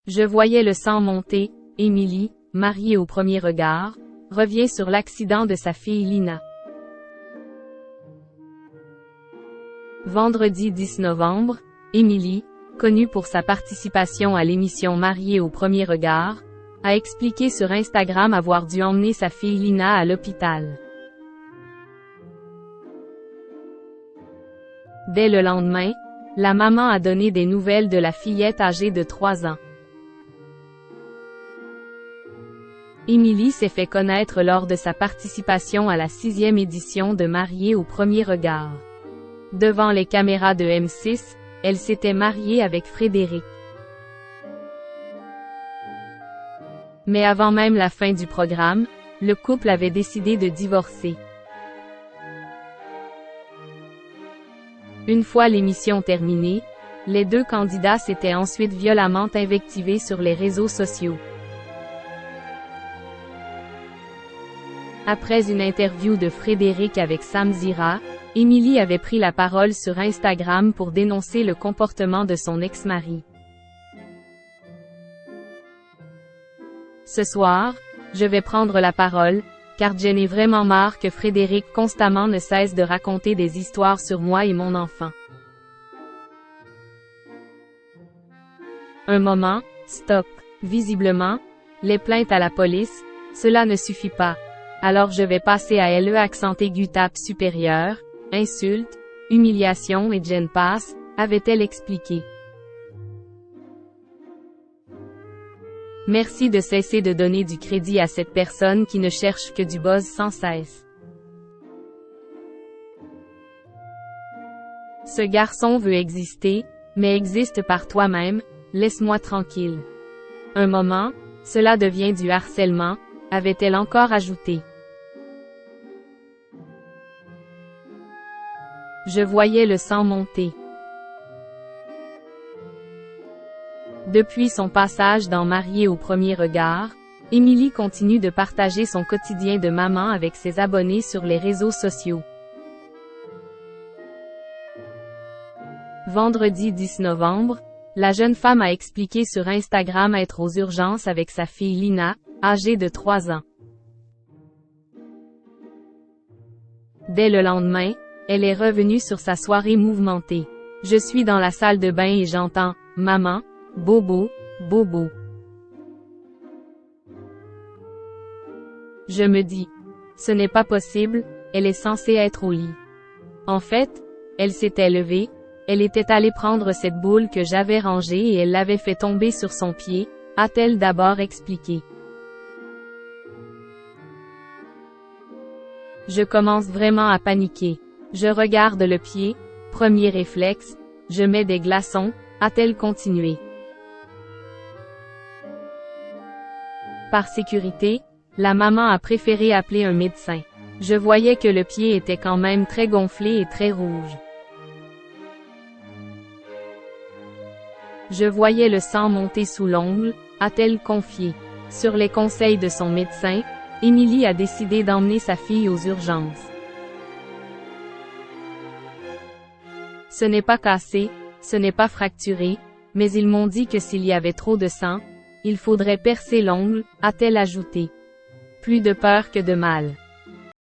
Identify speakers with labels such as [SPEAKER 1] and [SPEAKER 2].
[SPEAKER 1] Je voyais le sang monter. Émilie, mariée au premier regard, revient sur l'accident de sa fille Lina. Vendredi 10 novembre, Émilie, connue pour sa participation à l'émission Mariée au premier regard, a expliqué sur Instagram avoir dû emmener sa fille Lina à l'hôpital. Dès le lendemain, la maman a donné des nouvelles de la fillette âgée de 3 ans. Émilie s'est fait connaître lors de sa participation à la 6e édition de Mariée au premier regard. Devant les caméras de M6, elle s'était mariée avec Frédéric. Mais avant même la fin du programme, le couple avait décidé de divorcer. Une fois l'émission terminée, les deux candidats s'étaient ensuite violemment invectivés sur les réseaux sociaux. Après une interview de Frédéric avec Sam Zira, Émilie avait pris la parole sur Instagram pour dénoncer le comportement de son ex-mari. Ce soir, je vais prendre la parole, car j'en ai vraiment marre que Frédéric constamment ne cesse de raconter des histoires sur moi et mon enfant. Un moment, stop. Visiblement, les plaintes à la police, cela ne suffit pas. Alors je vais passer à LE accent aigu tape supérieur, insultes, humiliation et j'en passe, avait-elle expliqué. Merci de cesser de donner du crédit à cette personne qui ne cherche que du buzz sans cesse. Ce garçon veut exister, mais existe par toi-même, laisse-moi tranquille. Un moment, cela devient du harcèlement, avait-elle encore ajouté. Je voyais le sang monter. Depuis son passage dans Mariée au premier regard, Émilie continue de partager son quotidien de maman avec ses abonnés sur les réseaux sociaux. Vendredi 10 novembre, la jeune femme a expliqué sur Instagram être aux urgences avec sa fille Lina, âgée de 3 ans. Dès le lendemain, elle est revenue sur sa soirée mouvementée. Je suis dans la salle de bain et j'entends « Maman, bobo, bobo ». Je me dis « Ce n'est pas possible, elle est censée être au lit ». En fait, elle s'était levée, elle était allée prendre cette boule que j'avais rangée et elle l'avait fait tomber sur son pied, a-t-elle d'abord expliqué. Je commence vraiment à paniquer. Je regarde le pied, premier réflexe, je mets des glaçons, a-t-elle continué. Par sécurité, la maman a préféré appeler un médecin. Je voyais que le pied était quand même très gonflé et très rouge. Je voyais le sang monter sous l'ongle, a-t-elle confié. Sur les conseils de son médecin, Émilie a décidé d'emmener sa fille aux urgences. Ce n'est pas cassé, ce n'est pas fracturé, mais ils m'ont dit que s'il y avait trop de sang, il faudrait percer l'ongle, a-t-elle ajouté. Plus de peur que de mal.